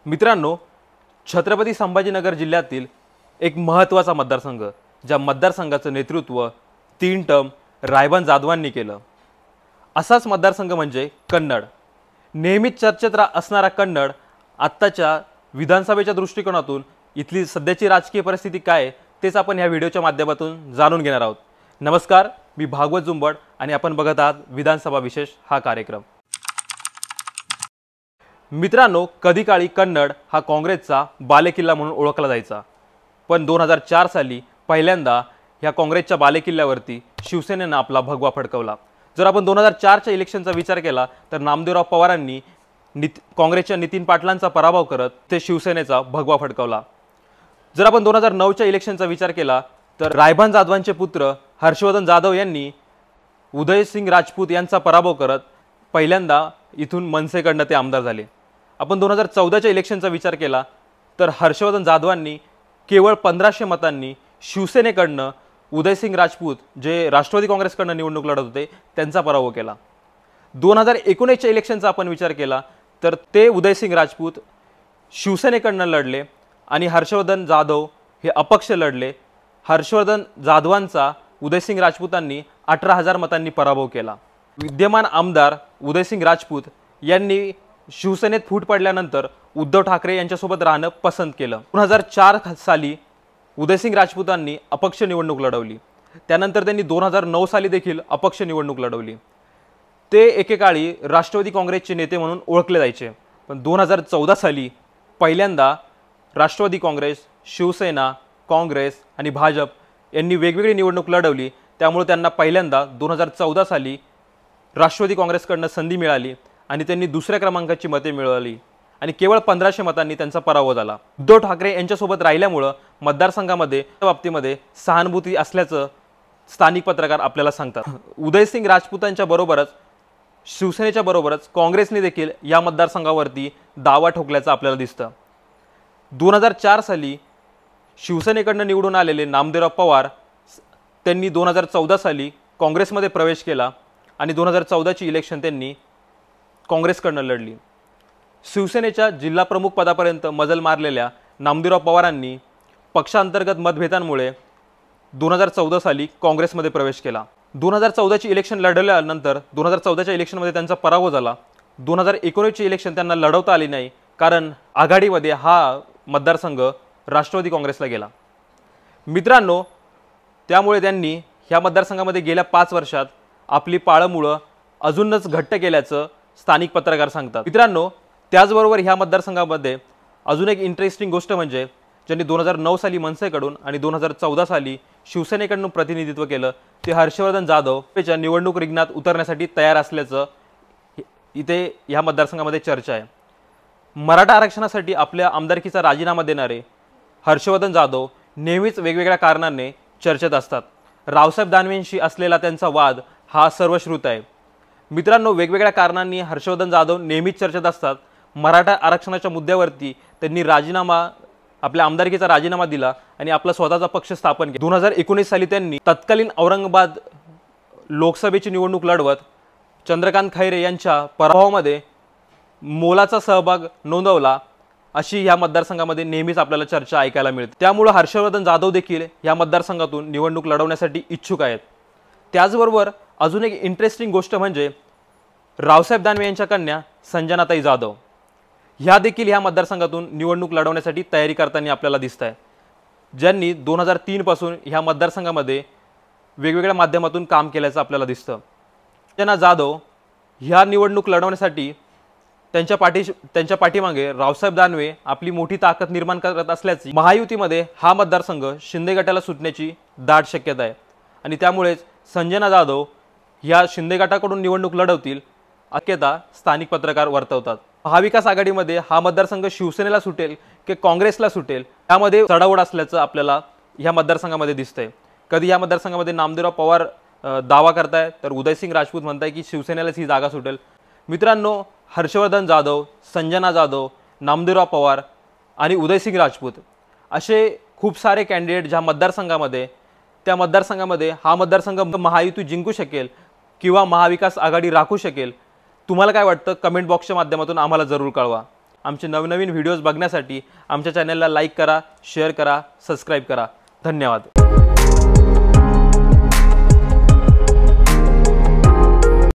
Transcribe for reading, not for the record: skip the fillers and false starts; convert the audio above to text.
मित्रांनो, छत्रपती संभाजीनगर जिल्ह्यातील एक महत्त्वाचा मतदारसंघ, ज्या मतदारसंघाचं नेतृत्व 3 टर्म रायबंद जाधवांनी केलं, असाच मतदारसंघ म्हणजे कन्नड। नेहमीच चर्चेत असणारा कन्नड आत्ताच्या विधानसभेच्या दृष्टिकोनातून इथली सध्याची राजकीय परिस्थिती काय तेच आपण या व्हिडिओच्या माध्यमातून जाणून घेणार आहोत। नमस्कार, मी भागवत जुंबड आणि आपण बघत आहात विधानसभा विशेष हा कार्यक्रम। मित्रांनो, कधी काळी कन्नड हा काँग्रेसचा बालेकिल्ला म्हणून ओळखला जायचा, पण 2004 साली पहिल्यांदा ह्या काँग्रेसच्या बालेकिल्ल्यावरती शिवसेनेने आपला भगवा फडकवला। जर आपण 2004च्या इलेक्शनचा विचार केला तर नामदेवराव पवारांनी काँग्रेसच्या नितीन पाटलांचा पराभव करत ते शिवसेनेचा भगवा फडकवला। जर आपण 2009च्या इलेक्शनचा विचार केला तर रायबंद जाधवांचे पुत्र हर्षवर्धन जाधव यांनी उदयसिंग राजपूत यांचा पराभव करत पहिल्यांदा इथून मनसेकडून ते आमदार झाले। आपण 2014च्या इलेक्शनचा विचार केला तर हर्षवर्धन जाधवांनी केवळ 1500 मतांनी शिवसेनेकडून उदयसिंग राजपूत जे राष्ट्रवादी काँग्रेसकडून निवडणूक लढत होते त्यांचा पराभव केला। 2019च्या इलेक्शनचा आपण विचार केला तर ते उदयसिंग राजपूत शिवसेनेकडून लढले आणि हर्षवर्धन जाधव हे अपक्ष लढले। हर्षवर्धन जाधवांचा उदयसिंग राजपूतांनी 18000 मतांनी पराभव केला। विद्यमान आमदार उदयसिंग राजपूत यांनी शिवसेनेत फूट पडल्यानंतर उद्धव ठाकरे यांच्यासोबत राहणं पसंत केलं। 2004 साली उदयसिंग राजपूतांनी अपक्ष निवडणूक लढवली, त्यानंतर त्यांनी 2009 साली देखील अपक्ष निवडणूक लढवली। ते एकेकाळी राष्ट्रवादी काँग्रेसचे नेते म्हणून ओळखले जायचे, पण 2014 साली पहिल्यांदा राष्ट्रवादी काँग्रेस, शिवसेना, काँग्रेस आणि भाजप यांनी वेगवेगळी निवडणूक लढवली, त्यामुळे त्यांना पहिल्यांदा 2014 साली राष्ट्रवादी काँग्रेसकडून संधी मिळाली आणि त्यांनी दुसऱ्या क्रमांकाची मते मिळवली आणि केवळ 1500 मतांनी त्यांचा पराभव झाला। उद्धव ठाकरे यांच्यासोबत राहिल्यामुळे मतदारसंघामध्ये बाबतीमध्ये सहानुभूती असल्याचं स्थानिक पत्रकार आपल्याला सांगतात। उदयसिंग राजपूतांच्या बरोबरच शिवसेनेच्या बरोबरच काँग्रेसने देखील या मतदारसंघावरती दावा ठोकल्याचं आपल्याला दिसतं। 2004 साली शिवसेनेकडून निवडून आलेले नामदेवराव पवार त्यांनी 2014 साली काँग्रेसमध्ये प्रवेश केला आणि 2014ची इलेक्शन त्यांनी काँग्रेसकडून लढली। शिवसेनेच्या जिल्हा प्रमुख पदापर्यंत मजल मारलेल्या नामदेवराव पवारांनी पक्षांतर्गत मतभेदांमुळे 2014 साली काँग्रेसमध्ये प्रवेश केला। 2014ची इलेक्शन लढवल्यानंतर 2014च्या इलेक्शनमध्ये त्यांचा पराभव झाला। 2019ची इलेक्शन त्यांना लढवता आली नाही, कारण आघाडीमध्ये हा मतदारसंघ राष्ट्रवादी काँग्रेसला गेला। मित्रांनो, त्यामुळे त्यांनी ह्या मतदारसंघामध्ये गेल्या 5 वर्षात आपली पाळंमुळं अजूनच घट्ट केल्याचं स्थानिक पत्रकार सांगतात। मित्रांनो, त्याचबरोबर ह्या मतदारसंघामध्ये अजून एक इंटरेस्टिंग गोष्ट म्हणजे ज्यांनी 2009 साली मनसेकडून आणि 2014 साली शिवसेनेकडून प्रतिनिधित्व केलं ते हर्षवर्धन जाधव याच्या निवडणूक रिंगणात उतरण्यासाठी तयार असल्याचं इथे ह्या मतदारसंघामध्ये चर्चा आहे। मराठा आरक्षणासाठी आपल्या आमदारकीचा राजीनामा देणारे हर्षवर्धन जाधव नेहमीच वेगवेगळ्या कारणांनी चर्चेत असतात। रावसाहेब दानवेंशी असलेला त्यांचा वाद हा सर्वश्रुत आहे। मित्रांनो, वेगवेगळ्या कारणांनी हर्षवर्धन जाधव नेहमीच चर्चेत असतात। मराठा आरक्षणाच्या मुद्द्यावरती त्यांनी आपल्या आमदारकीचा राजीनामा दिला आणि आपला स्वतःचा पक्ष स्थापन केला। 2019 साली त्यांनी तत्कालीन औरंगाबाद लोकसभेची निवडणूक लढवत चंद्रकांत खैरे यांच्या पराभवामध्ये मोलाचा सहभाग नोंदवला, अशी ह्या मतदारसंघामध्ये नेहमीच आपल्याला चर्चा ऐकायला मिळते। त्यामुळे हर्षवर्धन जाधव देखील ह्या मतदारसंघातून निवडणूक लढवण्यासाठी इच्छुक आहेत। त्याचबरोबर अजून एक इंटरेस्टिंग गोष्ट म्हणजे रावसाहेब दानवे यांच्या कन्या संजनाताई जाधव ह्या देखील ह्या मतदारसंघातून निवडणूक लढवण्यासाठी तयारी करताना आपल्याला दिसत आहे, ज्यांनी 2003 पासून ह्या मतदारसंघामध्ये वेगवेगळ्या माध्यमातून काम केल्याचं आपल्याला दिसतं। संजना जाधव ह्या निवडणूक लढवण्यासाठी त्यांच्या पाठीमागे रावसाहेब दानवे आपली मोठी ताकद निर्माण करत असल्याची महायुतीमध्ये हा मतदारसंघ शिंदे गटाला सुटण्याची दाट शक्यता आहे आणि त्यामुळेच संजना जाधव ह्या शिंदे गटाकडून निवडणूक लढवतील शक्यता स्थानिक पत्रकार वर्तवतात। महाविकास आघाडीमध्ये हा मतदारसंघ शिवसेनेला सुटेल की काँग्रेसला सुटेल यामध्ये चढाओढ असल्याचं आपल्याला ह्या मतदारसंघामध्ये दिसतंय। कधी ह्या मतदारसंघामध्ये नामदेवराव पवार दावा करताय तर उदयसिंग राजपूत म्हणताय की शिवसेनेलाच ही जागा सुटेल। मित्रांनो, हर्षवर्धन जाधव, संजना जाधव, नामदेवराव पवार आणि उदयसिंग राजपूत असे खूप सारे कॅन्डिडेट ज्या मतदारसंघामध्ये त्या मतदारसंघामध्ये हा मतदारसंघ महायुती जिंकू शकेल किंवा महाविकास आघाडी राखू शकेल। तुम्हाला काय वाटतं? कमेंट बॉक्सच्या माध्यमातून आम्हाला जरूर कळवा। आमचे नवनवीन व्हिडिओज बघण्यासाठी आमच्या चॅनलला लाईक करा, शेअर करा, सबस्क्राईब करा. धन्यवाद.